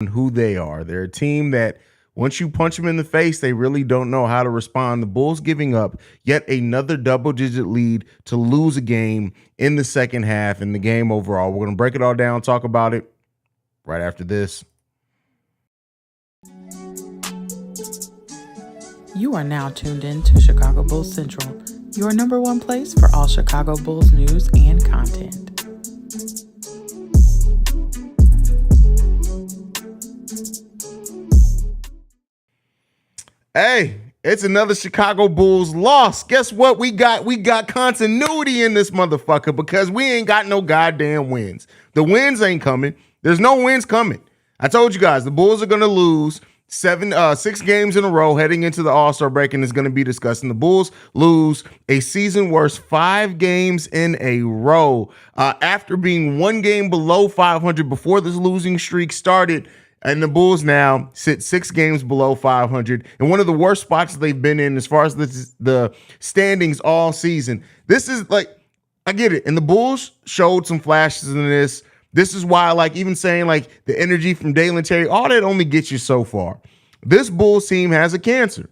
who they are. They're a team that once you punch them in the face, they really don't know how to respond. The Bulls giving up yet another double-digit lead to lose a game in the second half and the game overall. We're going to break it all down, talk about it right after this. You are now tuned in to Chicago Bulls Central, your number one place for all Chicago Bulls news and content. Hey, it's another Chicago Bulls loss. Guess what? We got continuity in this motherfucker because we ain't got no goddamn wins. The wins ain't coming. There's no wins coming. I told you guys the Bulls are going to lose 6 games in a row heading into the All-Star break, and it's going to be discussing the Bulls lose a season worst 5 games in a row after being 1 game below 500 before this losing streak started. And the Bulls now sit 6 games below 500 and one of the worst spots they've been in as far as the standings all season. This is like, I get it. And the Bulls showed some flashes in this. This is why, like, even saying like the energy from Dalen Terry, all that only gets you so far. This Bulls team has a cancer.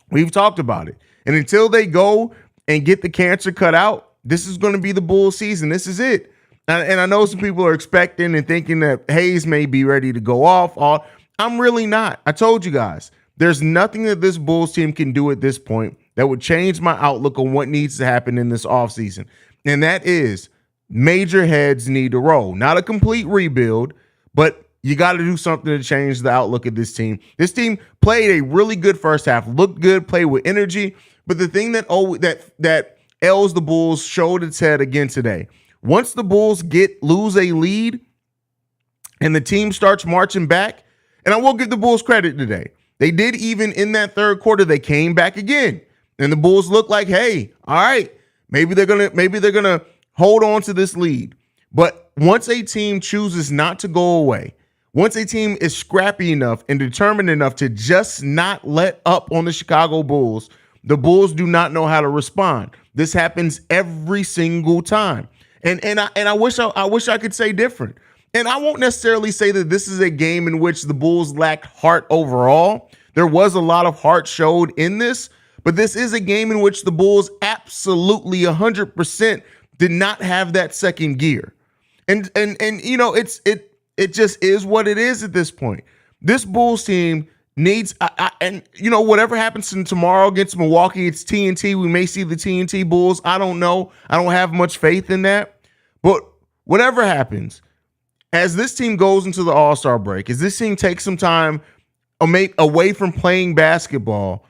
We've talked about it. And until they go and get the cancer cut out, this is going to be the Bulls season. This is it. And I know some people are expecting and thinking that Haize may be ready to go off. I'm really not. I told you guys, there's nothing that this Bulls team can do at this point that would change my outlook on what needs to happen in this offseason. And that is major heads need to roll. Not a complete rebuild, but you got to do something to change the outlook of this team. This team played a really good first half, looked good, played with energy. But the thing that ails the Bulls showed its head again today. Once the Bulls lose a lead and the team starts marching back, and I will give the Bulls credit today. They did, even in that third quarter, they came back again. And the Bulls look like, hey, all right, maybe they're gonna hold on to this lead. But once a team chooses not to go away, once a team is scrappy enough and determined enough to just not let up on the Chicago Bulls, the Bulls do not know how to respond. This happens every single time. And I wish I could say different. And I won't necessarily say that this is a game in which the Bulls lacked heart overall. There was a lot of heart showed in this, but this is a game in which the Bulls absolutely 100% did not have that second gear. And you know, it just is what it is at this point. This Bulls team needs, and you know, whatever happens tomorrow against Milwaukee, it's TNT. We may see the TNT Bulls. I don't know. I don't have much faith in that. But whatever happens, as this team goes into the All-Star break, as this team takes some time away from playing basketball,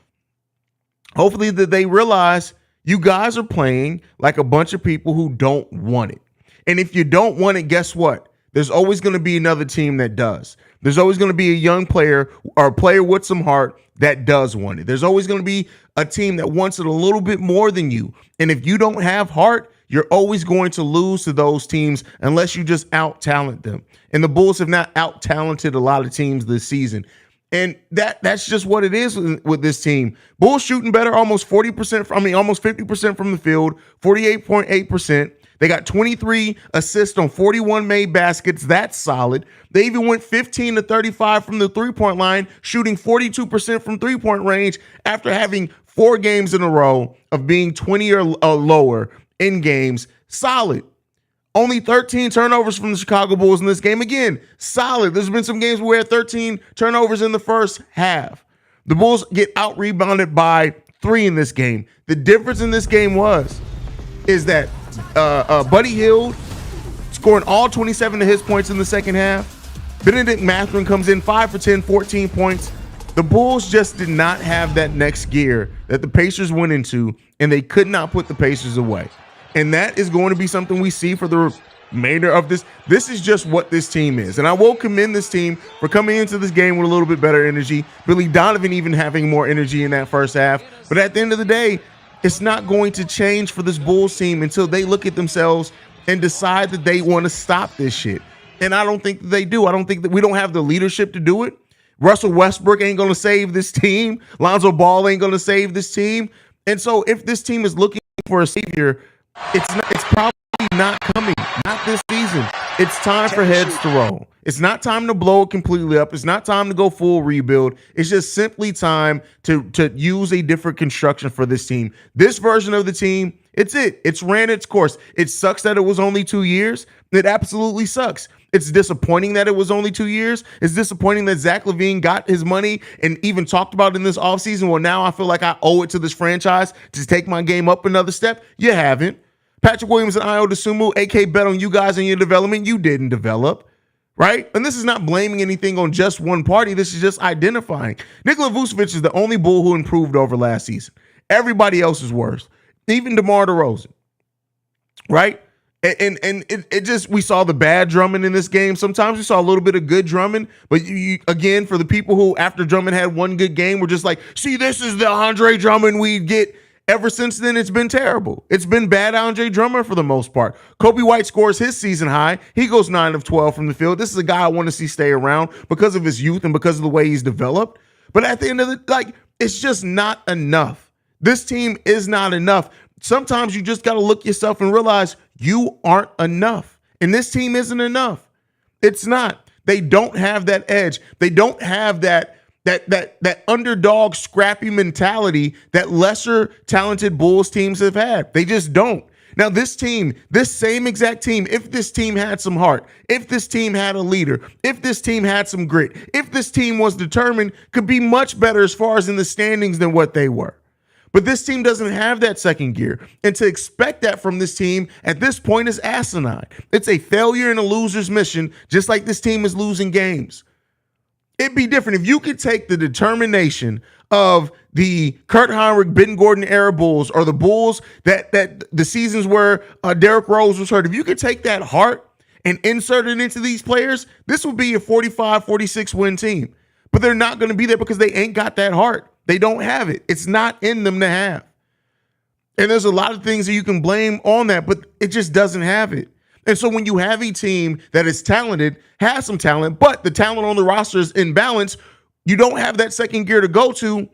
hopefully that they realize you guys are playing like a bunch of people who don't want it. And if you don't want it, guess what? There's always going to be another team that does. There's always going to be a young player or a player with some heart that does want it. There's always going to be a team that wants it a little bit more than you. And if you don't have heart, you're always going to lose to those teams unless you just out-talent them. And the Bulls have not out-talented a lot of teams this season. And that's just what it is with this team. Bulls shooting better, almost 50% from the field, 48.8%. They got 23 assists on 41 made baskets. That's solid. They even went 15 to 35 from the three-point line, shooting 42% from three-point range after having 4 games in a row of being 20 or lower in games. Solid. Only 13 turnovers from the Chicago Bulls in this game. Again, solid. There's been some games where we had 13 turnovers in the first half. The Bulls get out-rebounded by 3 in this game. The difference in this game is that Buddy Hield scoring all 27 of his points in the second half. Benedict Mathurin comes in 5 for 10, 14 points. The Bulls just did not have that next gear that the Pacers went into, and they could not put the Pacers away. And that is going to be something we see for the remainder of this. This is just what this team is. And I will commend this team for coming into this game with a little bit better energy. Billy Donovan even having more energy in that first half. But at the end of the day, it's not going to change for this Bulls team until they look at themselves and decide that they want to stop this shit. And I don't think that they do. I don't think that we don't have the leadership to do it. Russell Westbrook ain't going to save this team. Lonzo Ball ain't going to save this team. And so if this team is looking for a savior, it's probably not coming. Not this season. It's time for heads to roll. It's not time to blow it completely up. It's not time to go full rebuild. It's just simply time to use a different construction for this team. This version of the team, it's ran its course. It sucks that it was only 2 years. It absolutely sucks. It's disappointing that it was only 2 years. It's disappointing that Zach LaVine got his money and even talked about it in this offseason. Well, now I feel like I owe it to this franchise to take my game up another step. You haven't. Patrick Williams and Ayo Dosunmu, AK, bet on you guys in your development. You didn't develop, right? And this is not blaming anything on just one party. This is just identifying. Nikola Vucevic is the only Bull who improved over last season. Everybody else is worse. Even DeMar DeRozan, right? And it just, we saw the bad Drummond in this game. Sometimes we saw a little bit of good Drummond, but you again, for the people who after Drummond had one good game, were just like, see, this is the Andre Drummond we'd get. Ever since then, it's been terrible. It's been bad Andre Drummond for the most part. Kobe White scores his season high. He goes 9 of 12 from the field. This is a guy I want to see stay around because of his youth and because of the way he's developed. But at the end of the, it's just not enough. This team is not enough. Sometimes you just got to look yourself and realize you aren't enough. And this team isn't enough. It's not. They don't have that edge. They don't have that underdog scrappy mentality that lesser talented Bulls teams have had. They just don't. Now this team, this same exact team, if this team had some heart, if this team had a leader, if this team had some grit, if this team was determined, could be much better as far as in the standings than what they were. But this team doesn't have that second gear. And to expect that from this team at this point is asinine. It's a failure and a loser's mission, just like this team is losing games. It'd be different if you could take the determination of the Kurt Heinrich, Ben Gordon era Bulls, or the Bulls that the seasons where Derrick Rose was hurt. If you could take that heart and insert it into these players, this would be a 45, 46 win team. But they're not going to be there because they ain't got that heart. They don't have it. It's not in them to have. And there's a lot of things that you can blame on that, but it just doesn't have it. And so when you have a team that is talented, has some talent, but the talent on the roster is in balance, you don't have that second gear to go to.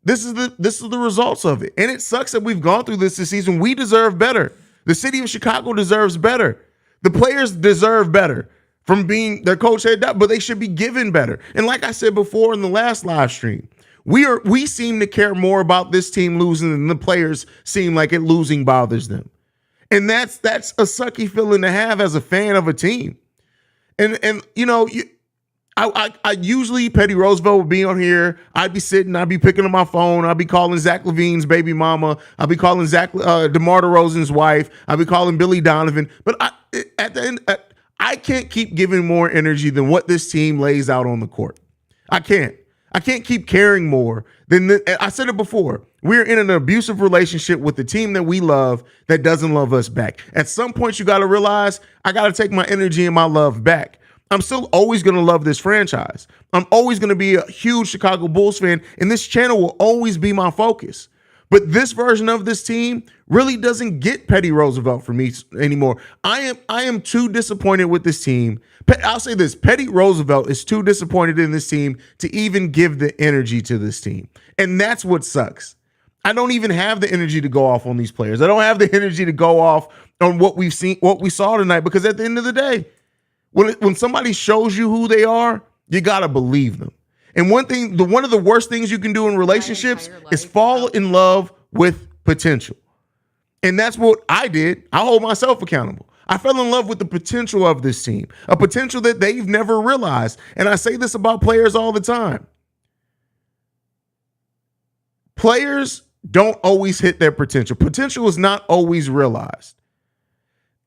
This is the results of it. And it sucks that we've gone through this season. We deserve better. The city of Chicago deserves better. The players deserve better from being their coach head up, but they should be given better. And like I said before in the last live stream, we seem to care more about this team losing than the players seem like it losing bothers them. And that's a sucky feeling to have as a fan of a team. And you know, I usually, Petty Roosevelt would be on here. I'd be sitting, I'd be picking up my phone. I'd be calling Zach LaVine's baby mama. I'd be calling DeMar DeRozan's wife. I'd be calling Billy Donovan. But at the end, I can't keep giving more energy than what this team lays out on the court. I can't keep caring more than I said it before. We're in an abusive relationship with the team that we love that doesn't love us back. At some point, you got to realize I got to take my energy and my love back. I'm still always going to love this franchise. I'm always going to be a huge Chicago Bulls fan, and this channel will always be my focus. But this version of this team really doesn't get Petty Roosevelt for me anymore. I am too disappointed with this team. I'll say this, Petty Roosevelt is too disappointed in this team to even give the energy to this team. And that's what sucks. I don't even have the energy to go off on these players. I don't have the energy to go off on what we've seen, what we saw tonight, because at the end of the day, when somebody shows you who they are, you got to believe them. And one of the worst things you can do in relationships is fall in love with potential. And that's what I did. I hold myself accountable. I fell in love with the potential of this team, a potential that they've never realized. And I say this about players all the time. Players don't always hit their potential. Potential is not always realized.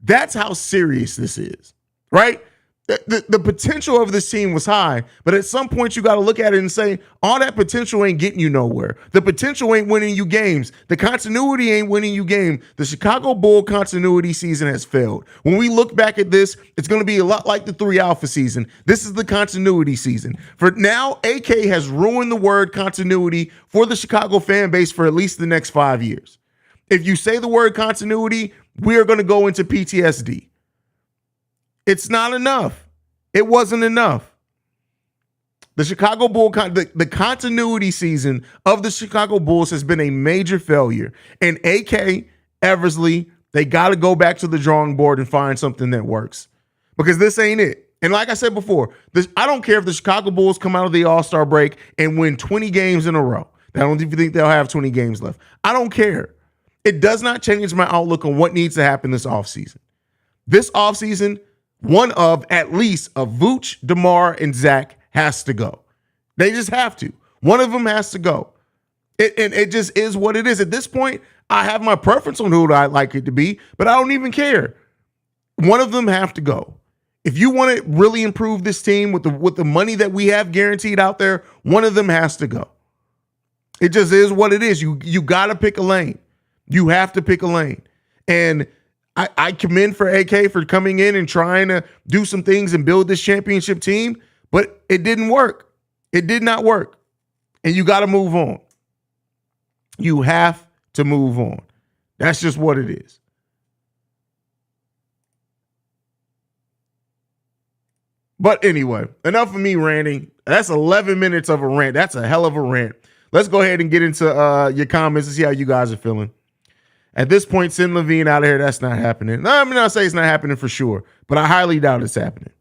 That's how serious this is, right? The potential of this team was high, but at some point you got to look at it and say, all that potential ain't getting you nowhere. The potential ain't winning you games. The continuity ain't winning you game. The Chicago Bull continuity season has failed. When we look back at this, it's going to be a lot like the 3 Alpha season. This is the continuity season. For now, AK has ruined the word continuity for the Chicago fan base for at least the next 5 years. If you say the word continuity, we are going to go into PTSD. It's not enough. It wasn't enough. The Chicago Bulls, the continuity season of the Chicago Bulls has been a major failure. And AK, Eversley, they got to go back to the drawing board and find something that works. Because this ain't it. And like I said before, I don't care if the Chicago Bulls come out of the All-Star break and win 20 games in a row. I don't even think they'll have 20 games left. I don't care. It does not change my outlook on what needs to happen this offseason. This offseason, one of at least of Vooch, DeMar, and Zach has to go. They just have to. One of them has to go. And it just is what it is. At this point, I have my preference on who I'd like it to be, but I don't even care. One of them have to go. If you want to really improve this team with the money that we have guaranteed out there, one of them has to go. It just is what it is. You got to pick a lane. You have to pick a lane. And I commend for AK for coming in and trying to do some things and build this championship team, but it didn't work. It did not work. And you got to move on. You have to move on. That's just what it is. But anyway, enough of me ranting. That's 11 minutes of a rant. That's a hell of a rant. Let's go ahead and get into your comments and see how you guys are feeling. At this point, send LaVine out of here. That's not happening. No, I'm not saying it's not happening for sure, but I highly doubt it's happening.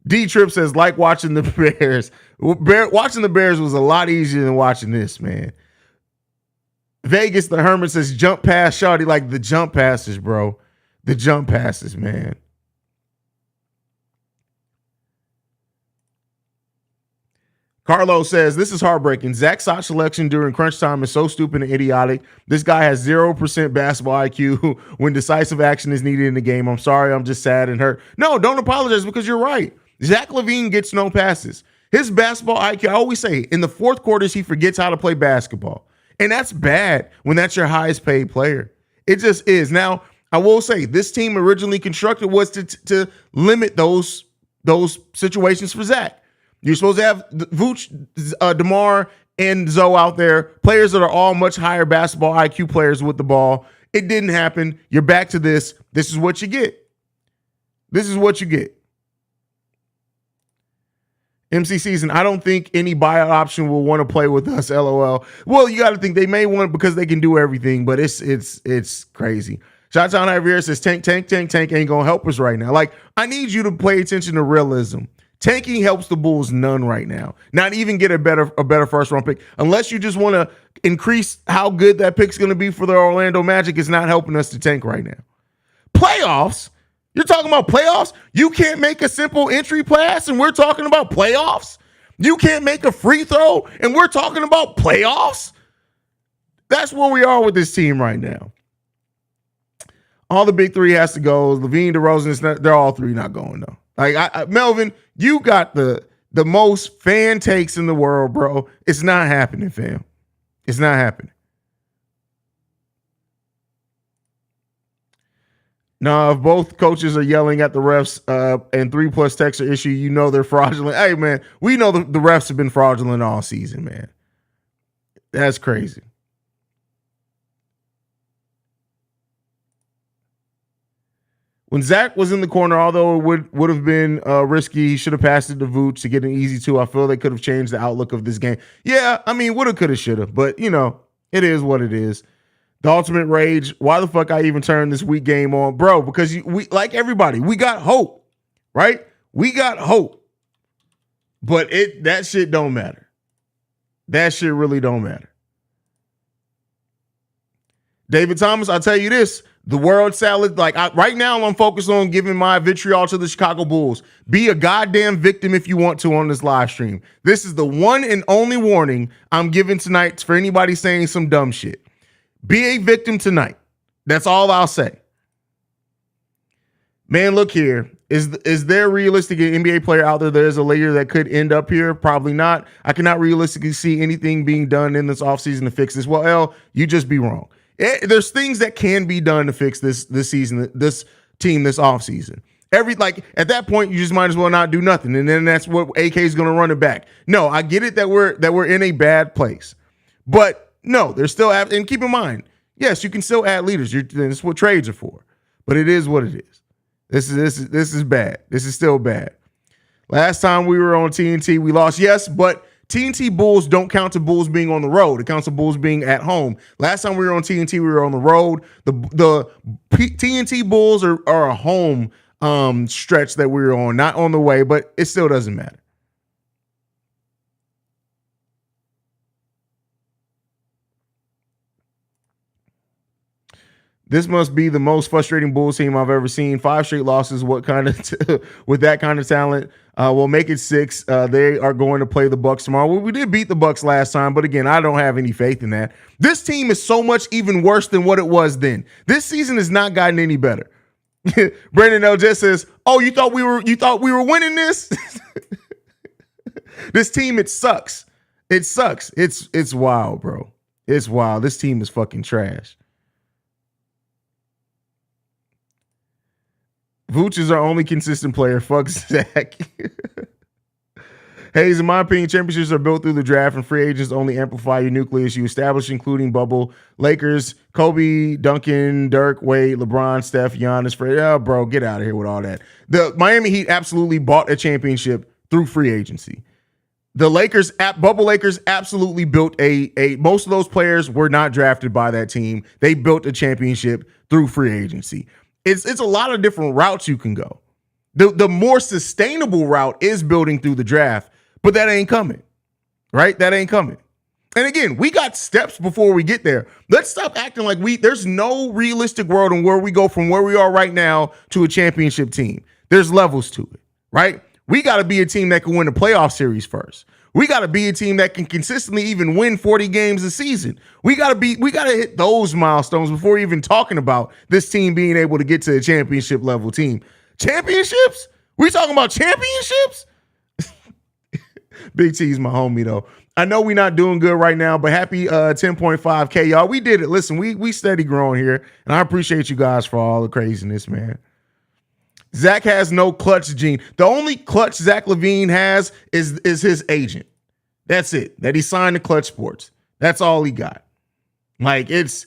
D-Trip says, like watching the Bears. Watching the Bears was a lot easier than watching this, man. Vegas, the Hermit says, jump pass, shawty. Like the jump passes, bro. The jump passes, man. Carlos says, this is heartbreaking. Zach Soch selection during crunch time is so stupid and idiotic. This guy has 0% basketball IQ when decisive action is needed in the game. I'm sorry. I'm just sad and hurt. No, don't apologize because you're right. Zach LaVine gets no passes. His basketball IQ, I always say, in the fourth quarters, he forgets how to play basketball. And that's bad when that's your highest paid player. It just is. Now, I will say, this team originally constructed was to limit those situations for Zach. You're supposed to have Vooch, DeMar, and Zoe out there, players that are all much higher basketball IQ players with the ball. It didn't happen. You're back to this. This is what you get. This is what you get. MC Season, I don't think any buyout option will want to play with us, LOL. Well, you got to think they may want it because they can do everything, but it's crazy. Shout out Javier says, Tank ain't going to help us right now. Like, I need you to pay attention to realism. Tanking helps the Bulls none right now. Not even get a better first round pick. Unless you just want to increase how good that pick's going to be for the Orlando Magic, it's not helping us to tank right now. Playoffs? You're talking about playoffs? You can't make a simple entry pass and we're talking about playoffs? You can't make a free throw and we're talking about playoffs? That's where we are with this team right now. All the big three has to go. LaVine, DeRozan, they're all three not going though. Like Melvin, you got the most fan takes in the world, bro. It's not happening, fam. It's not happening. Now, if both coaches are yelling at the refs and 3+ texts are issued, you know they're fraudulent. Hey, man, we know the refs have been fraudulent all season, man. That's crazy. When Zach was in the corner, although it would have been risky, he should have passed it to Vooch to get an easy 2. I feel they could have changed the outlook of this game. Yeah, I mean, woulda, coulda, shoulda. But, you know, it is what it is. The ultimate rage. Why the fuck I even turned this week game on? Bro, because we like everybody, we got hope, right? We got hope. But that shit don't matter. That shit really don't matter. David Thomas, I'll tell you this. The world salad, right now I'm focused on giving my vitriol to the Chicago Bulls. Be a goddamn victim if you want to on this live stream. This is the one and only warning I'm giving tonight for anybody saying some dumb shit. Be a victim tonight. That's all I'll say. Man, look here. Is there realistic an NBA player out there that is a leader that could end up here? Probably not. I cannot realistically see anything being done in this offseason to fix this. Well, L, you just be wrong. There's things that can be done to fix this season, this team, this offseason. At that point, you just might as well not do nothing. And then that's what AK is going to run it back. No, I get it that we're in a bad place. But no, there's still, and keep in mind, yes, you can still add leaders. That's what trades are for. But it is what it is. This is bad. This is still bad. Last time we were on TNT, we lost, yes, but TNT Bulls don't count to Bulls being on the road. It counts to Bulls being at home. Last time we were on TNT, we were on the road. The TNT Bulls are a home stretch that we were on. Not on the way, but it still doesn't matter. This must be the most frustrating Bulls team I've ever seen. 5 straight losses. What kind of with that kind of talent? We'll make it 6. They are going to play the Bucks tomorrow. Well, we did beat the Bucks last time, but again, I don't have any faith in that. This team is so much even worse than what it was then. This season has not gotten any better. Brandon L just says, "Oh, you thought we were winning this?" This team, it sucks. It sucks. It's wild, bro. It's wild. This team is fucking trash. Vooch is our only consistent player. Fuck Zach. Haize, in my opinion, championships are built through the draft, and free agents only amplify your nucleus you establish, including bubble. Lakers, Kobe, Duncan, Dirk, Wade, LeBron, Steph, Giannis, Fred. Oh, bro, get out of here with all that. The Miami Heat absolutely bought a championship through free agency. The Lakers, bubble Lakers, absolutely built a. Most of those players were not drafted by that team. They built a championship through free agency. It's a lot of different routes you can go. The more sustainable route is building through the draft, but that ain't coming, right? That ain't coming. And again, we got steps before we get there. Let's stop acting like there's no realistic world in where we go from where we are right now to a championship team. There's levels to it, right? We got to be a team that can win a playoff series first. We got to be a team that can consistently even win 40 games a season. We got to hit those milestones before even talking about this team being able to get to a championship level team. Championships? We talking about championships? Big T's my homie though. I know we're not doing good right now, but happy 10.5K, y'all. We did it. Listen, we steady growing here, and I appreciate you guys for all the craziness, man. Zach has no clutch gene. The only clutch Zach LaVine has is his agent. That's it. That he signed to Clutch Sports. That's all he got. It's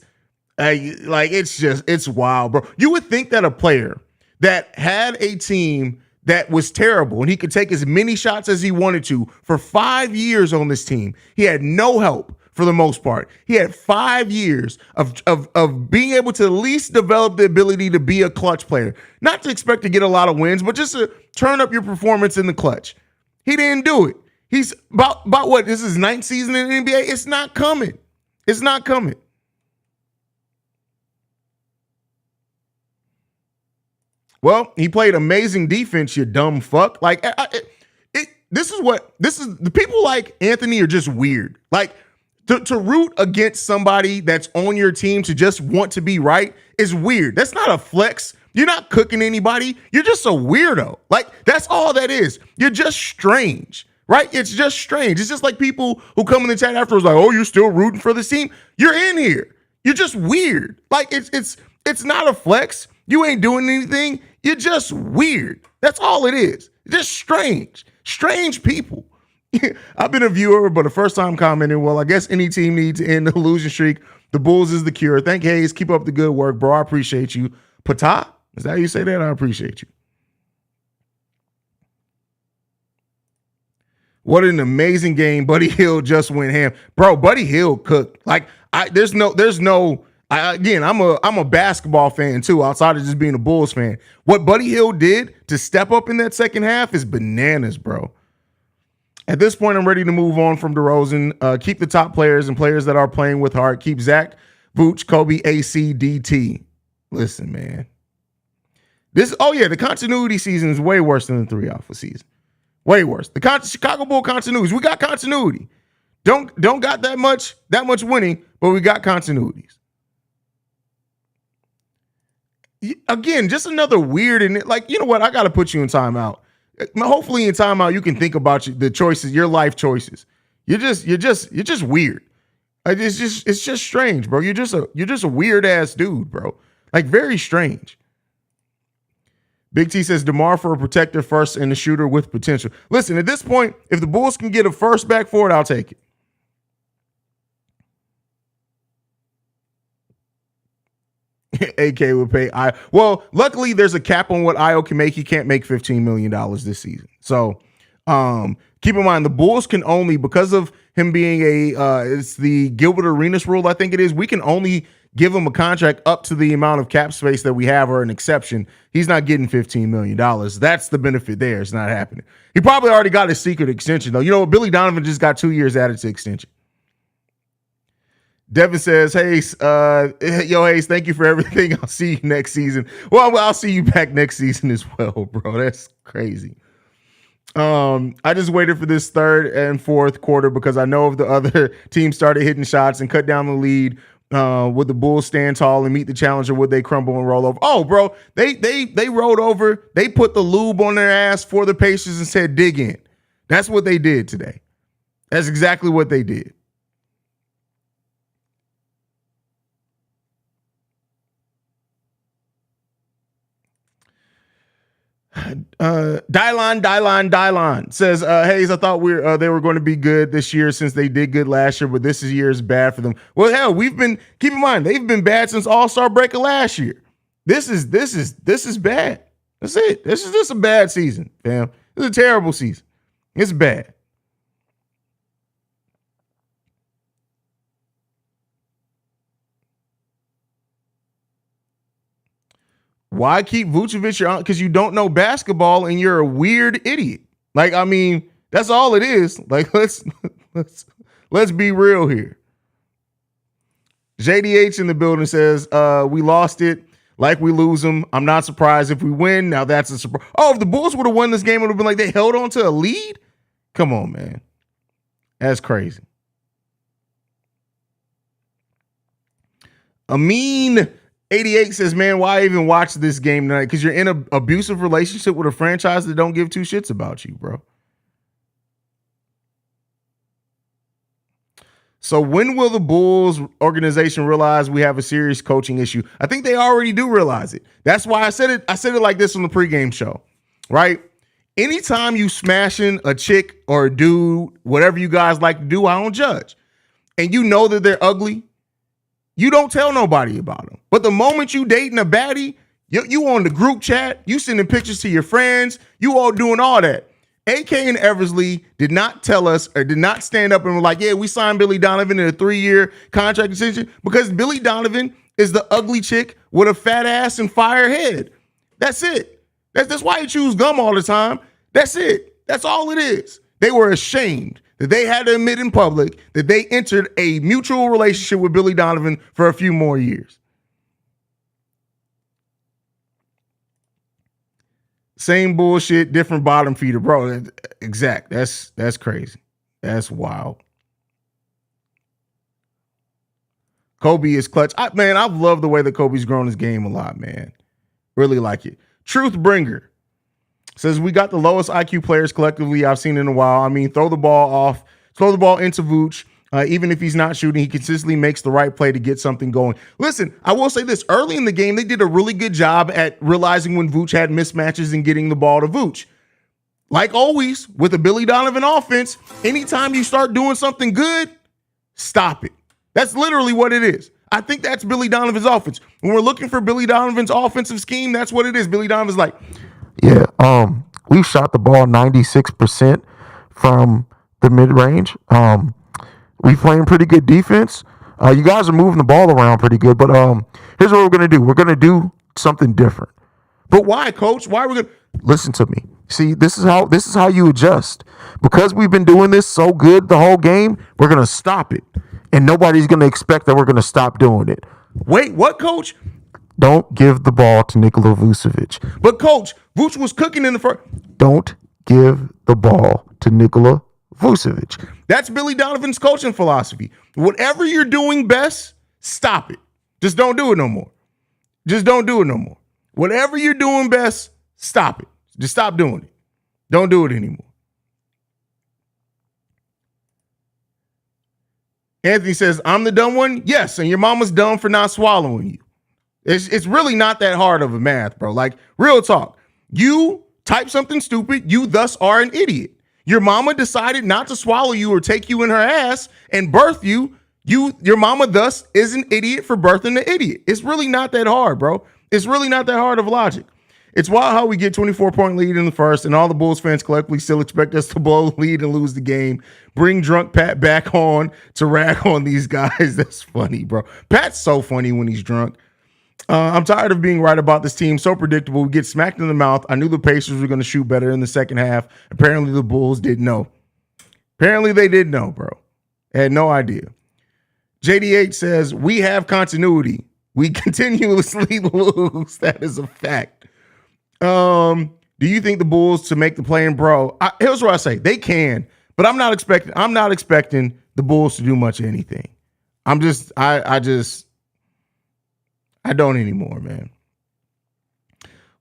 wild, bro. You would think that a player that had a team that was terrible and he could take as many shots as he wanted to for 5 years on this team. He had no help. For the most part, he had 5 years of being able to at least develop the ability to be a clutch player. Not to expect to get a lot of wins, but just to turn up your performance in the clutch. He didn't do it. He's about what? This is 9th season in the NBA. It's not coming. It's not coming. Well, he played amazing defense, you dumb fuck. This is the people like Anthony are just weird. To root against somebody that's on your team to just want to be right is weird. That's not a flex. You're not cooking anybody. You're just a weirdo. That's all that is. You're just strange, right? It's just strange. It's just like people who come in the chat afterwards oh, you're still rooting for this team. You're in here. You're just weird. It's not a flex. You ain't doing anything. You're just weird. That's all it is. Just strange. Strange people. I've been a viewer, but a first time commenting, well, I guess any team needs to end the losing streak. The Bulls is the cure. Thank Haize. Keep up the good work, bro. I appreciate you. Pata? Is that how you say that? I appreciate you. What an amazing game. Buddy Hield just went ham. Bro, Buddy Hield cooked. Again, I'm a basketball fan too, outside of just being a Bulls fan. What Buddy Hield did to step up in that second half is bananas, bro. At this point, I'm ready to move on from DeRozan. Keep the top players and players that are playing with heart. Keep Zach, Vooch, Kobe, AC, DT. Listen, man. The continuity season is way worse than the 3 alpha season. Way worse. The Chicago Bull continuities. We got continuity. Don't got that much winning, but we got continuities. Again, just another weird and you know what? I got to put you in timeout. Hopefully in timeout you can think about the choices, your life choices. You're just weird. It's just strange, bro. You're just a weird ass dude, bro. Very strange. Big T says DeMar for a protector first and a shooter with potential. Listen, at this point, if the Bulls can get a first back for it, I'll take it. AK would pay well, luckily there's a cap on what Io can make. He can't make $15 million this season. So keep in mind the Bulls can only, because of him being it's the Gilbert Arenas rule, I think it is, we can only give him a contract up to the amount of cap space that we have or an exception, he's not getting $15 million. That's the benefit there. It's not happening. He probably already got his secret extension, though. You know what? Billy Donovan just got 2 years added to extension. Devin says, Haize, Haize, thank you for everything. I'll see you next season. Well, I'll see you back next season as well, bro. That's crazy. I just waited for this third and fourth quarter because I know if the other team started hitting shots and cut down the lead, would the Bulls stand tall and meet the challenger? Would they crumble and roll over? Oh, bro, they rolled over. They put the lube on their ass for the Pacers and said, dig in. That's what they did today. That's exactly what they did. Dylon says, Haize, I thought they were going to be good this year since they did good last year, but this year is bad for them. Well, hell, keep in mind, they've been bad since All-Star break of last year. This is bad. That's it. This is just a bad season, fam. This is a terrible season. It's bad. Why keep Vucevic on? Because you don't know basketball and you're a weird idiot. Like, I mean, that's all it is. Like, let's be real here. JDH in the building says, we lost it like we lose them. I'm not surprised if we win. Now that's a surprise. Oh, if the Bulls would have won this game, it would have been like they held on to a lead. Come on, man. That's crazy. Amin 88 says, man, why even watch this game tonight? Because you're in an abusive relationship with a franchise that don't give two shits about you, bro. So when will the Bulls organization realize we have a serious coaching issue? I think they already do realize it. That's why I said it like this on the pregame show, right? Anytime you smashing a chick or a dude, whatever you guys like to do, I don't judge. And you know that they're ugly, you don't tell nobody about them. But the moment you dating a baddie, you on the group chat, you sending pictures to your friends, you all doing all that. AK and Eversley did not tell us or did not stand up and were like, yeah, we signed Billy Donovan in a 3-year contract extension because Billy Donovan is the ugly chick with a fat ass and fire head. That's it. That's why he chews gum all the time. That's it. That's all it is. They were ashamed that they had to admit in public that they entered a mutual relationship with Billy Donovan for a few more years. Same bullshit, different bottom feeder, bro. Exact. That's crazy. That's wild. Kobe is clutch. Man, I've loved the way that Kobe's grown his game a lot, man. Really like it. Truth Bringer says we got the lowest IQ players collectively I've seen in a while. I mean, throw the ball into Vooch. Even if he's not shooting, he consistently makes the right play to get something going. Listen, I will say this. Early in the game, they did a really good job at realizing when Vooch had mismatches and getting the ball to Vooch. Like always, with a Billy Donovan offense, anytime you start doing something good, stop it. That's literally what it is. I think that's Billy Donovan's offense. When we're looking for Billy Donovan's offensive scheme, that's what it is. Billy Donovan's like, yeah, we shot the ball 96% from the mid-range. We playing pretty good defense. You guys are moving the ball around pretty good, but here's what we're gonna do. We're gonna do something different. But why, coach? Why are we gonna listen to me? See, this is how you adjust. Because we've been doing this so good the whole game, we're gonna stop it. And nobody's gonna expect that we're gonna stop doing it. Wait, what, coach? Don't give the ball to Nikola Vucevic. But coach, Vooch was cooking in the first. Don't give the ball to Nikola Vucevic. That's Billy Donovan's coaching philosophy. Whatever you're doing best, stop it. Just don't do it no more. Just don't do it no more. Whatever you're doing best, stop it. Just stop doing it. Don't do it anymore. Anthony says, I'm the dumb one? Yes, and your mama's dumb for not swallowing you. It's really not that hard of a math, bro. Like, real talk. You type something stupid, you thus are an idiot. Your mama decided not to swallow you or take you in her ass and birth you. Your mama thus is an idiot for birthing the idiot. It's really not that hard, bro. It's really not that hard of logic. It's wild how we get 24-point lead in the first, and all the Bulls fans collectively still expect us to blow the lead and lose the game. Bring drunk Pat back on to rag on these guys. That's funny, bro. Pat's so funny when he's drunk. I'm tired of being right about this team. So predictable. We get smacked in the mouth. I knew the Pacers were going to shoot better in the second half. Apparently the Bulls didn't know. Apparently they did know, bro. Had no idea. JDH says, we have continuity. We continuously lose. That is a fact. Do you think the Bulls to make the play-in, bro? Here's what I say. They can, but I'm not expecting the Bulls to do much of anything. I don't anymore, man.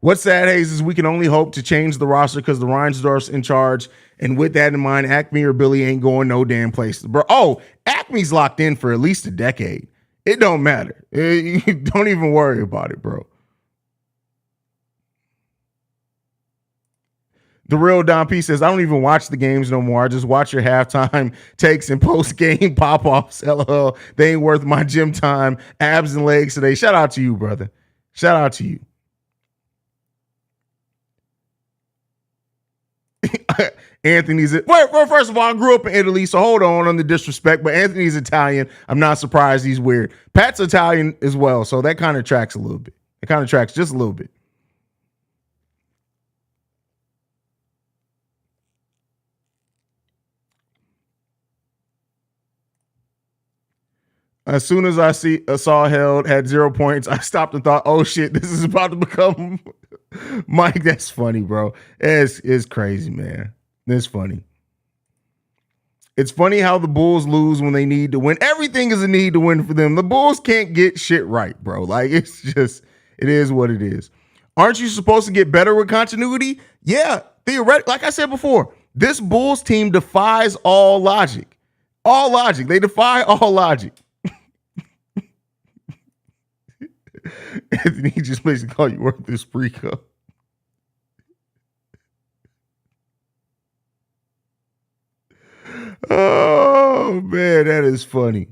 What's sad, Haize, is we can only hope to change the roster because the Reinsdorf's in charge. And with that in mind, Acme or Billy ain't going no damn place. Bro, Acme's locked in for at least a decade. It don't matter. You don't even worry about it, bro. The real Don P says, I don't even watch the games no more. I just watch your halftime takes and post-game pop-offs. LOL. They ain't worth my gym time, abs and legs today. Shout out to you, brother. Shout out to you. Anthony's well, first of all, I grew up in Italy, so hold on the disrespect, but Anthony's Italian. I'm not surprised he's weird. Pat's Italian as well, so that kind of tracks a little bit. It kind of tracks just a little bit. As soon as I saw Held had 0 points, I stopped and thought, oh shit, this is about to become Mike. That's funny, bro. It's crazy, man. It's funny. It's funny how the Bulls lose when they need to win. Everything is a need to win for them. The Bulls can't get shit right, bro. Like, it's just, it is what it is. Aren't you supposed to get better with continuity? Yeah, theoretically, like I said before, this Bulls team defies all logic. All logic. They defy all logic. Anthony just basically call you worth this pre-cup. Oh, man, that is funny.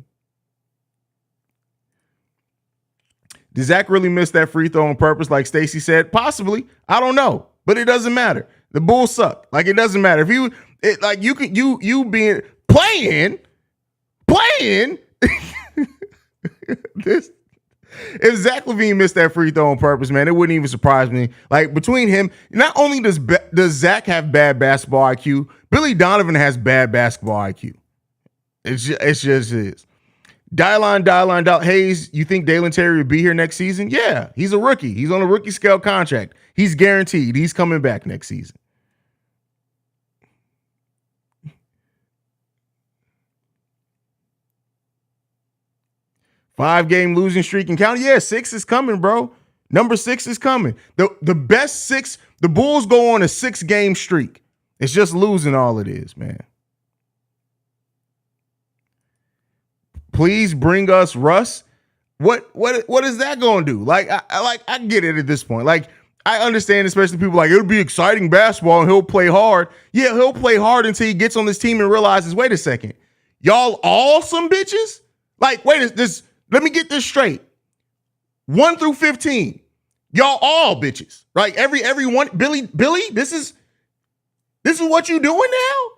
Did Zach really miss that free throw on purpose like Stacey said? Possibly. I don't know. But it doesn't matter. The Bulls suck. Like, it doesn't matter. If you being playing this. If Zach LaVine missed that free throw on purpose, man, it wouldn't even surprise me. Like, between him, not only does Zach have bad basketball IQ, Billy Donovan has bad basketball IQ. It just is. Dylon, Haize, you think Dalen Terry will be here next season? Yeah, he's a rookie. He's on a rookie scale contract. He's guaranteed. He's coming back next season. Five-game losing streak in county. Yeah, 6 is coming, bro. Number 6 is coming. The best 6, the Bulls go on a 6-game streak. It's just losing all it is, man. Please bring us Russ. What is that going to do? Like, I get it at this point. Like, I understand, especially people like, it'll be exciting basketball and he'll play hard. Yeah, he'll play hard until he gets on this team and realizes, wait a second, y'all all some bitches? Like, wait, let me get this straight. 1 through 15, y'all all bitches, right? Every one, Billy, this is what you doing now?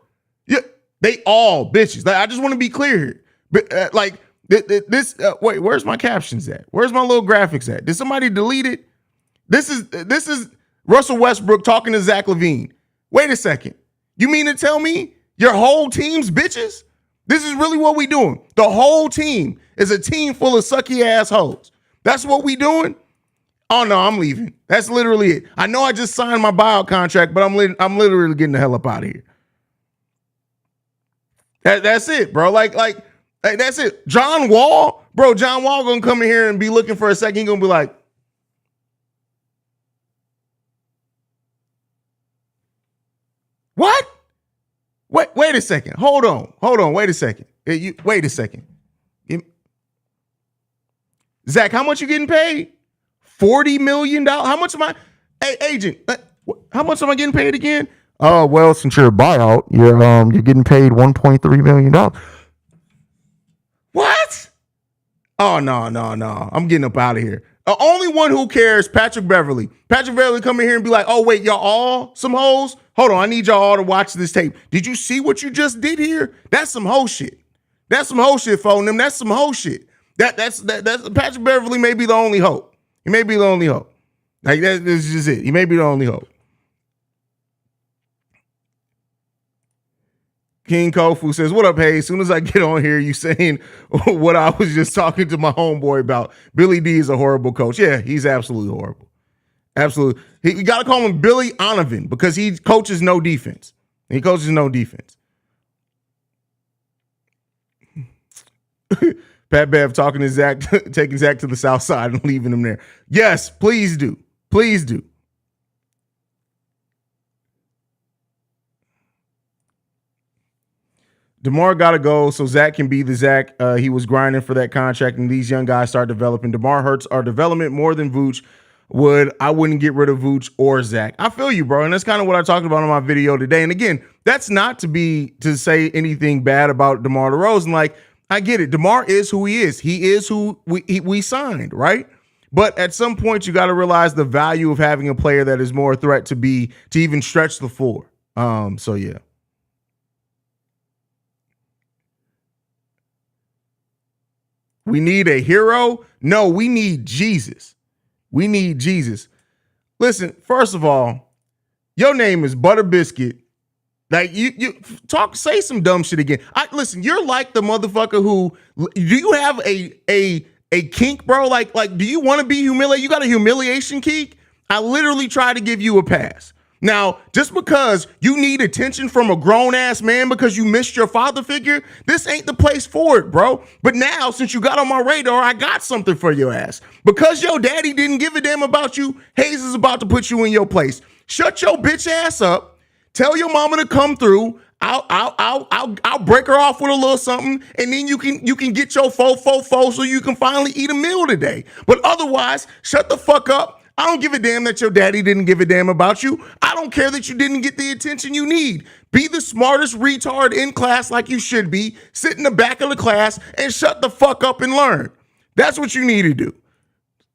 Yeah, they all bitches. Like, I just want to be clear here. But wait, where's my captions at? Where's my little graphics at? Did somebody delete it? This is Russell Westbrook talking to Zach LaVine. Wait a second. You mean to tell me your whole team's bitches? This is really what we doing. The whole team is a team full of sucky assholes. That's what we doing? Oh no, I'm leaving. That's literally it. I know I just signed my buyout contract, but I'm literally getting the hell up out of here. That's it, bro. Like that's it. John Wall gonna come in here and be looking for a second. He gonna be like, what? Wait a second. Hold on. Wait a second. Wait a second. Zach, how much you getting paid? $40 million. How much am I? Hey, agent, how much am I getting paid again? Oh, well, since you're a buyout, you're getting paid $1.3 million. What? Oh, no. I'm getting up out of here. The only one who cares, Patrick Beverly. Patrick Beverly come in here and be like, oh, wait, y'all all some hoes? Hold on, I need y'all all to watch this tape. Did you see what you just did here? That's some hoe shit. That's some hoe shit, phone them. That's some hoe shit. That's Patrick Beverly may be the only hope. He may be the only hope. Like that's just it. He may be the only hope. King Kofu says, what up, Haize? As soon as I get on here, you saying what I was just talking to my homeboy about. Billy D is a horrible coach. Yeah, he's absolutely horrible. Absolutely. You got to call him Billy Onovan because he coaches no defense. He coaches no defense. Pat Bev talking to Zach, taking Zach to the south side and leaving him there. Yes, please do. Please do. DeMar got to go so Zach can be the Zach he was grinding for that contract, and these young guys start developing. DeMar hurts our development more than Vooch would. I wouldn't get rid of Vooch or Zach. I feel you, bro, and that's kind of what I talked about in my video today. And again, that's not to say anything bad about DeMar DeRozan. Like, I get it. DeMar is who he is. He is who we signed, right? But at some point, you got to realize the value of having a player that is more a threat to even stretch the floor. So yeah. We need a hero? No, we need Jesus. We need Jesus. Listen, first of all, your name is Butter Biscuit. Like you say some dumb shit again. Listen, you're like the motherfucker who, do you have a kink, bro? Like, do you want to be humiliated? You got a humiliation kink? I literally try to give you a pass. Now, just because you need attention from a grown-ass man because you missed your father figure, this ain't the place for it, bro. But now, since you got on my radar, I got something for your ass. Because your daddy didn't give a damn about you, Haize is about to put you in your place. Shut your bitch ass up. Tell your mama to come through. I'll break her off with a little something, and then you can get your fo so you can finally eat a meal today. But otherwise, shut the fuck up. I don't give a damn that your daddy didn't give a damn about you. I don't care that you didn't get the attention you need. Be the smartest retard in class like you should be. Sit in the back of the class and shut the fuck up and learn. That's what you need to do.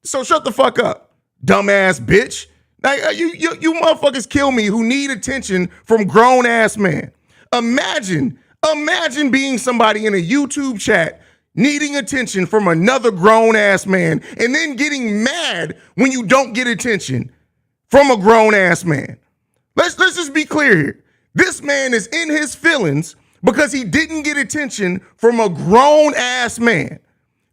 So shut the fuck up, dumbass bitch. Like, you motherfuckers kill me who need attention from grown-ass man. Imagine being somebody in a YouTube chat needing attention from another grown-ass man and then getting mad when you don't get attention from a grown-ass man. Let's just be clear here. This man is in his feelings because he didn't get attention from a grown-ass man.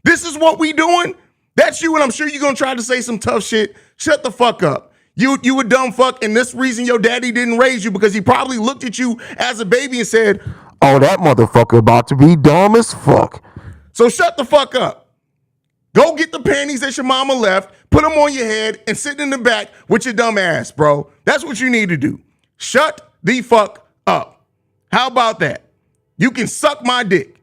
This is what we doing? That's you, and I'm sure you're going to try to say some tough shit. Shut the fuck up. You a dumb fuck, and this reason your daddy didn't raise you because he probably looked at you as a baby and said, oh, that motherfucker about to be dumb as fuck. So shut the fuck up. Go get the panties that your mama left, put them on your head, and sit in the back with your dumb ass, bro. That's what you need to do. Shut the fuck up. How about that? You can suck my dick.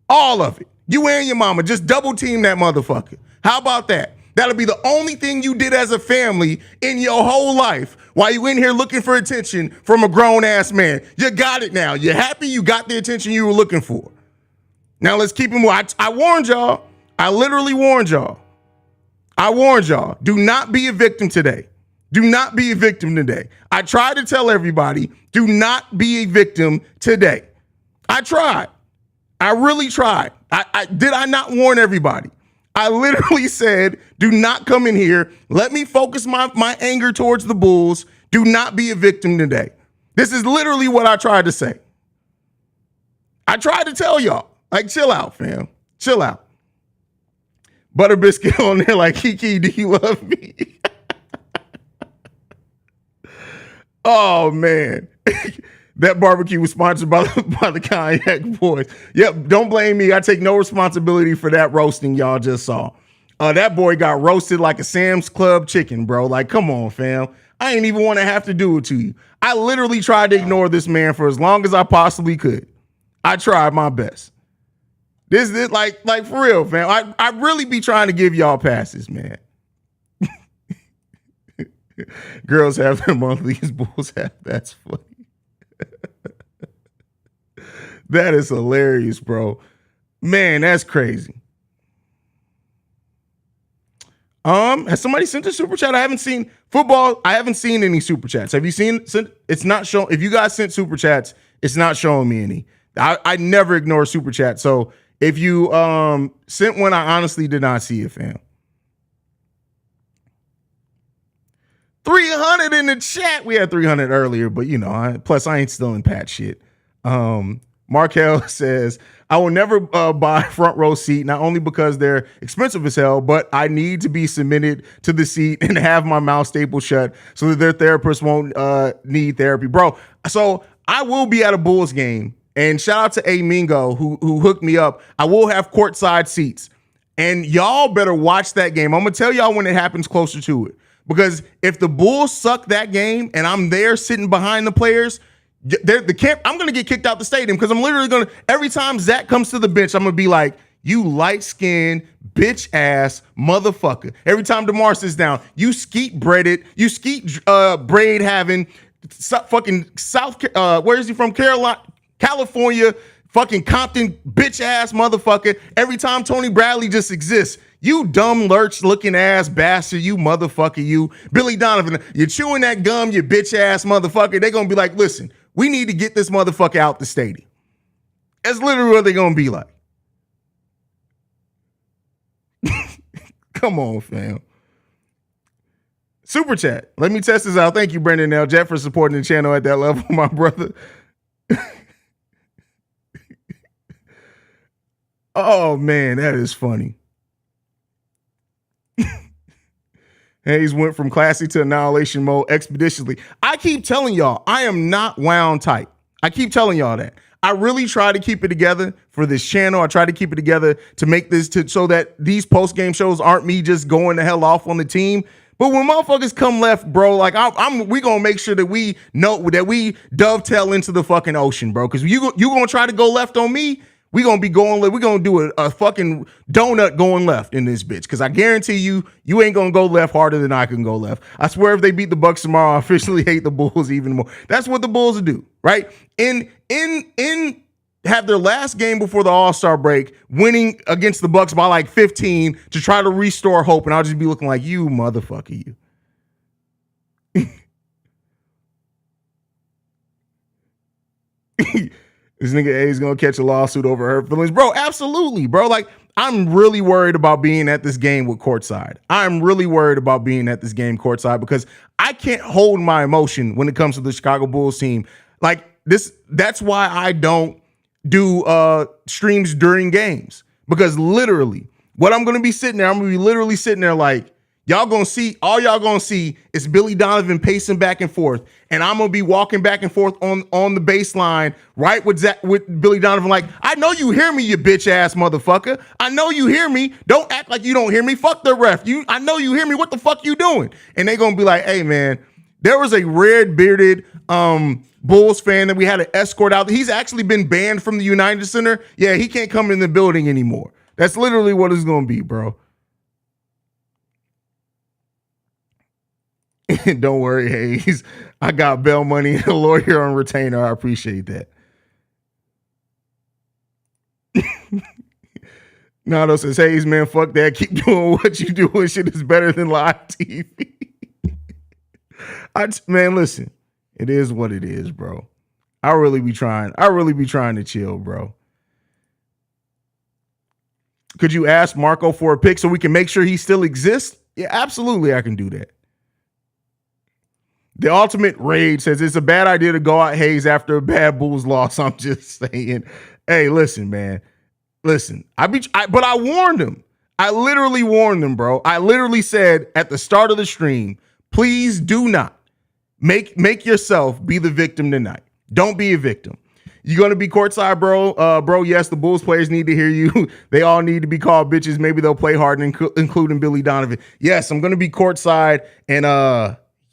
All of it. You and your mama. Just double team that motherfucker. How about that? That'll be the only thing you did as a family in your whole life while you in here looking for attention from a grown-ass man. You got it now. You're happy you got the attention you were looking for. Now let's keep it moving. I warned y'all. I literally warned y'all. I warned y'all. Do not be a victim today. Do not be a victim today. I tried to tell everybody, do not be a victim today. I tried. I really tried. Did I not warn everybody? I literally said, do not come in here. Let me focus my anger towards the Bulls. Do not be a victim today. This is literally what I tried to say. I tried to tell y'all, like, chill out, fam. Chill out. Butter Biscuit on there like, Kiki, do you love me? Oh, man. That barbecue was sponsored by the Cognac Boys. Yep, don't blame me. I take no responsibility for that roasting y'all just saw. That boy got roasted like a Sam's Club chicken, bro. Like, come on, fam. I ain't even want to have to do it to you. I literally tried to ignore this man for as long as I possibly could. I tried my best. This like for real, fam. I really be trying to give y'all passes, man. Girls have their monthlies, bulls have. That's funny. That is hilarious, bro. Man, that's crazy. Has somebody sent a super chat? I haven't seen football. I haven't seen any super chats. Have you seen? It's not showing. If you guys sent super chats, it's not showing me any. I never ignore super chat. So if you sent one, I honestly did not see it, fam. 300 in the chat. We had 300 earlier, but plus I ain't stealing Pat shit. Markel says, I will never buy front row seat, not only because they're expensive as hell, but I need to be submitted to the seat and have my mouth stapled shut so that their therapist won't need therapy. Bro, so I will be at a Bulls game, and shout out to A Mingo who hooked me up. I will have courtside seats, and y'all better watch that game. I'm going to tell y'all when it happens closer to it, because if the Bulls suck that game and I'm there sitting behind the players, I'm going to get kicked out the stadium, because I'm literally going to, every time Zach comes to the bench, I'm going to be like, you light-skinned, bitch-ass motherfucker. Every time DeMar sits down, you skeet-braid having fucking where is he from? California, fucking Compton, bitch-ass motherfucker. Every time Tony Bradley just exists, you dumb lurch-looking ass bastard, you motherfucker, you. Billy Donovan, you're chewing that gum, you bitch-ass motherfucker. They're going to be like, listen, we need to get this motherfucker out the stadium. That's literally what they're going to be like. Come on, fam. Super chat. Let me test this out. Thank you, Brendan L. Jet, for supporting the channel at that level, my brother. Oh, man, that is funny. Haize went from classy to annihilation mode expeditiously. I keep telling y'all, I am not wound tight. I keep telling y'all that. I really try to keep it together for this channel. I try to keep it together to make this so that these post-game shows aren't me just going the hell off on the team. But when motherfuckers come left, bro, like we gonna make sure that we know that we dovetail into the fucking ocean, bro. Because you gonna try to go left on me, we gonna be going. We gonna do a fucking donut going left in this bitch. Because I guarantee you ain't gonna go left harder than I can go left. I swear, if they beat the Bucks tomorrow, I officially hate the Bulls even more. That's what the Bulls will do, right? In have their last game before the All-Star break, winning against the Bucks by like 15 to try to restore hope, and I'll just be looking like, you motherfucker, you. This nigga A is gonna catch a lawsuit over her feelings. Bro, absolutely, bro. Like, I'm really worried about being at this game with courtside. I'm really worried about being at this game courtside because I can't hold my emotion when it comes to the Chicago Bulls team. Like this, that's why I don't do streams during games, because literally what I'm gonna be sitting there, I'm gonna be literally sitting there like, y'all gonna see, all y'all gonna see is Billy Donovan pacing back and forth, and I'm gonna be walking back and forth on the baseline, right with Billy Donovan, like, I know you hear me, you bitch ass motherfucker. I know you hear me. Don't act like you don't hear me. Fuck the ref. I know you hear me. What the fuck you doing? And they gonna be like, hey man, there was a red bearded Bulls fan that we had to escort out. He's actually been banned from the United Center. Yeah, he can't come in the building anymore. That's literally what it's gonna be, bro. Don't worry, Haize. I got bail money and a lawyer on retainer. I appreciate that. Nado says, Haize, man, fuck that. Keep doing what you doing. Shit is better than live TV. Man, listen. It is what it is, bro. I really be trying to chill, bro. Could you ask Marco for a pick so we can make sure he still exists? Yeah, absolutely, I can do that. The Ultimate Rage says it's a bad idea to go out Haize after a bad Bulls loss. I'm just saying. Hey, listen, man. Listen, but I warned him. I literally warned him, bro. I literally said at the start of the stream, please do not make yourself be the victim tonight. Don't be a victim. You're going to be courtside, bro. Bro, yes, the Bulls players need to hear you. They all need to be called bitches. Maybe they'll play hard, including Billy Donovan. Yes, I'm going to be courtside, and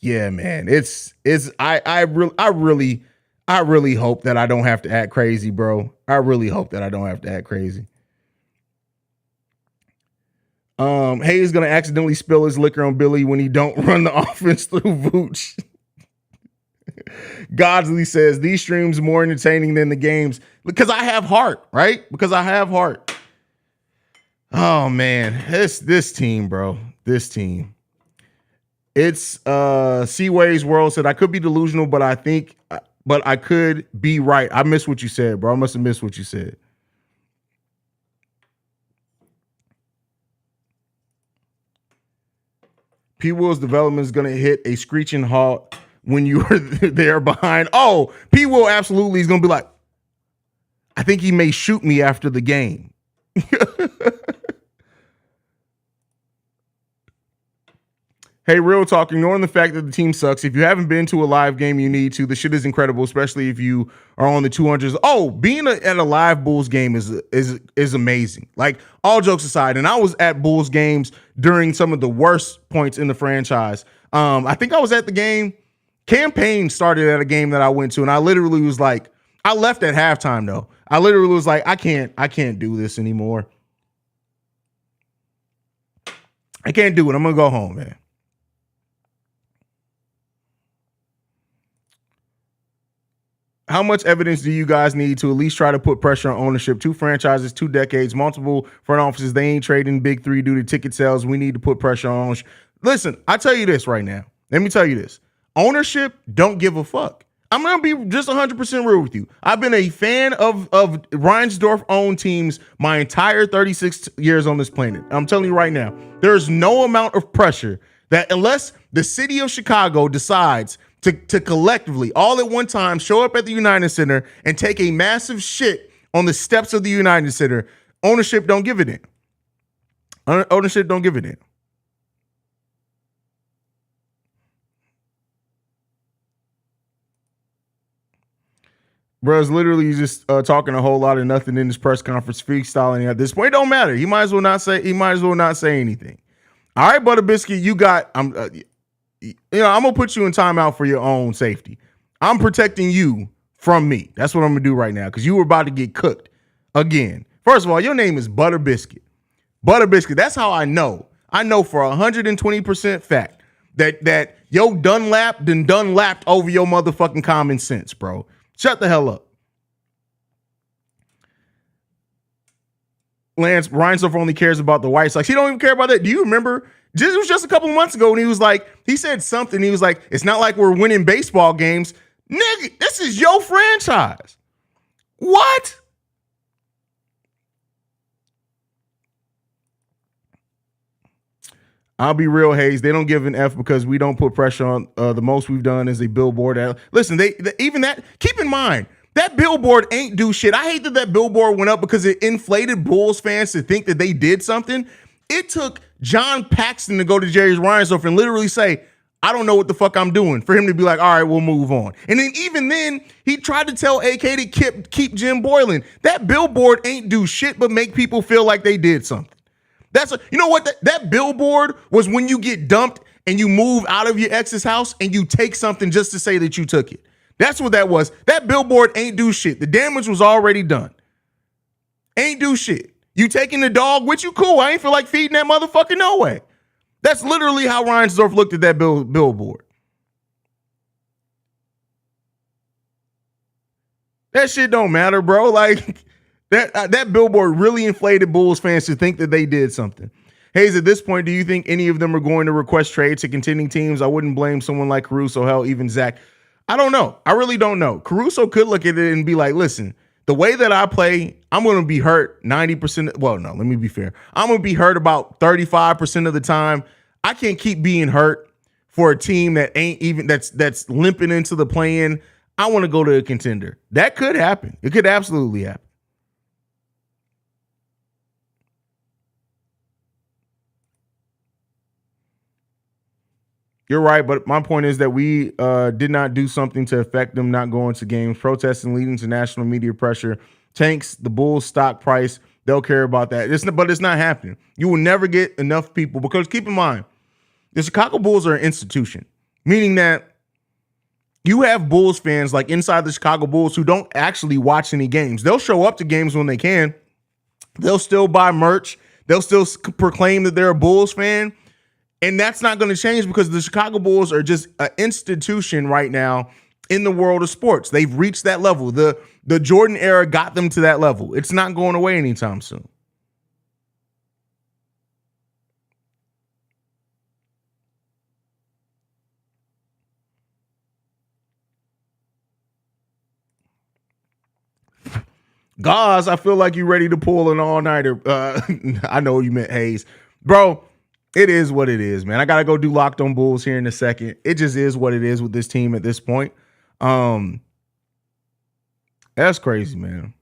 yeah, man, I really hope that I don't have to act crazy, bro. I really hope that I don't have to act crazy. Haize is gonna accidentally spill his liquor on Billy when he don't run the offense through Vooch. Godsley says these streams more entertaining than the games because I have heart, right? Because I have heart. Oh man, this team, bro. This team. It's Seaway's World said, I could be delusional, but I could be right. I missed what you said, bro. I must have missed what you said. P. Will's development is going to hit a screeching halt when you are there behind. Oh, P. Will absolutely is going to be like, I think he may shoot me after the game. Hey, real talk, ignoring the fact that the team sucks. If you haven't been to a live game, you need to. The shit is incredible, especially if you are on the 200s. Oh, being at a live Bulls game is amazing. Like, all jokes aside, and I was at Bulls games during some of the worst points in the franchise. I think I was at the game. Campaign started at a game that I went to, and I literally was like, I left at halftime though. I literally was like, I can't do this anymore. I can't do it. I'm gonna go home, man. How much evidence do you guys need to at least try to put pressure on ownership? 2 franchises, 2 decades, multiple front offices. They ain't trading big 3 due to ticket sales. We need to put pressure on ownership. Listen, I tell you this right now. Let me tell you this. Ownership don't give a fuck. I'm going to be just 100% real with you. I've been a fan of Reinsdorf-owned teams my entire 36 years on this planet. I'm telling you right now, there's no amount of pressure that unless the city of Chicago decides to collectively, all at one time, show up at the United Center and take a massive shit on the steps of the United Center, ownership don't give it in. Ownership don't give it in. Bro's literally just talking a whole lot of nothing in this press conference, freestyling at this point. It don't matter. He might as well not say anything. All right, Butter Biscuit, you got. I'm gonna put you in timeout for your own safety. I'm protecting you from me. That's what I'm gonna do right now because you were about to get cooked again. First of all, your name is Butter Biscuit. Butter Biscuit. That's how I know. I know for 120% fact that yo Dunlap done lapped over your motherfucking common sense, bro. Shut the hell up. Lance Reinsdorf only cares about the White Sox. He don't even care about that. Do you remember? It was just a couple months ago, and he said something. He was like, it's not like we're winning baseball games. Nigga, this is your franchise. What? I'll be real, Haize. They don't give an F because we don't put pressure on. The most we've done is a billboard. Listen, even that, keep in mind, that billboard ain't do shit. I hate that billboard went up because it inflated Bulls fans to think that they did something. It took John Paxton to go to Jerry Reinsdorf and literally say, I don't know what the fuck I'm doing, for him to be like, all right, we'll move on. And then even then, he tried to tell AK to keep Jim Boylan. That billboard ain't do shit but make people feel like they did something. You know what? That billboard was when you get dumped and you move out of your ex's house and you take something just to say that you took it. That's what that was. That billboard ain't do shit. The damage was already done. Ain't do shit. You taking the dog with you? Cool. I ain't feel like feeding that motherfucker no way. That's literally how Reinsdorf looked at that billboard. That shit don't matter, bro. Like, that billboard really inflated Bulls fans to think that they did something. Haize, at this point, do you think any of them are going to request trades to contending teams? I wouldn't blame someone like Caruso, hell, even Zach. I don't know. I really don't know. Caruso could look at it and be like, listen, the way that I play, I'm going to be hurt 90%. Well, no, let me be fair. I'm going to be hurt about 35% of the time. I can't keep being hurt for a team that ain't even, that's limping into the play-in. I want to go to a contender. That could happen. It could absolutely happen. You're right, but my point is that we did not do something to affect them not going to games. Protesting leading to national media pressure tanks the Bulls stock price. They'll care about that. But it's not happening. You will never get enough people because keep in mind, the Chicago Bulls are an institution, meaning that you have Bulls fans like inside the Chicago Bulls who don't actually watch any games. They'll show up to games when they can. They'll still buy merch. They'll still proclaim that they're a Bulls fan. And that's not going to change because the Chicago Bulls are just an institution right now in the world of sports. They've reached that level. The Jordan era got them to that level. It's not going away anytime soon. Gauze, I feel like you ready to pull an all-nighter. I know you meant Haize. Bro, it is what it is, man. I got to go do Locked on Bulls here in a second. It just is what it is with this team at this point. That's crazy, man.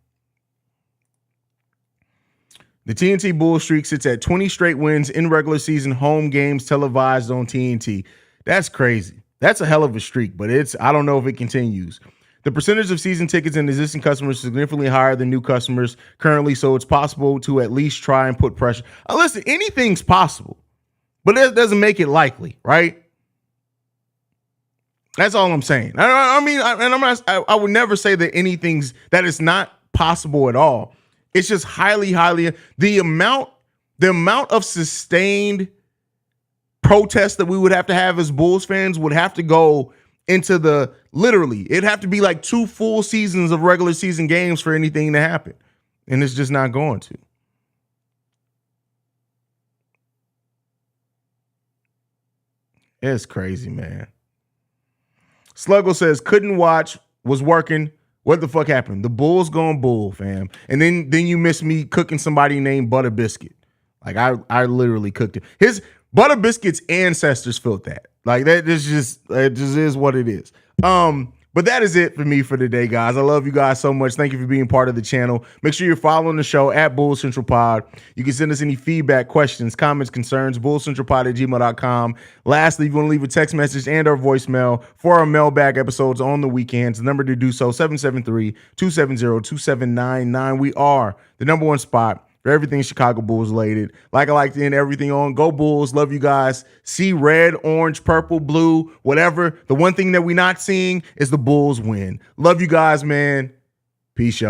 The TNT Bull streak sits at 20 straight wins in regular season home games televised on TNT. That's crazy. That's a hell of a streak, but I don't know if it continues. The percentage of season tickets and existing customers is significantly higher than new customers currently, so it's possible to at least try and put pressure. Listen, anything's possible, but that doesn't make it likely, right? That's all I'm saying. I would never say that that it's not possible at all. It's just highly, the amount of sustained protest that we would have to have as Bulls fans would have to go into it'd have to be like 2 full seasons of regular season games for anything to happen. And it's just not going to. It's crazy, man. Sluggle says, couldn't watch, was working. What the fuck happened? The Bulls going bull, fam. And then you miss me cooking somebody named Butter Biscuit. Like I literally cooked it. His Butter Biscuit's ancestors felt that. Like it just is what it is. But that is it for me for today, guys. I love you guys so much. Thank you for being part of the channel. Make sure you're following the show at Bull Central Pod. You can send us any feedback, questions, comments, concerns, bullcentralpod@gmail.com. Lastly, if you want to leave a text message and or voicemail for our mailbag episodes on the weekends, the number to do so, 773-270-2799. We are the #1 spot for everything Chicago Bulls related. Like I like to end everything on Go Bulls. Love you guys. See red, orange, purple, blue, whatever. The one thing that we're not seeing is the Bulls win. Love you guys, man. Peace, y'all.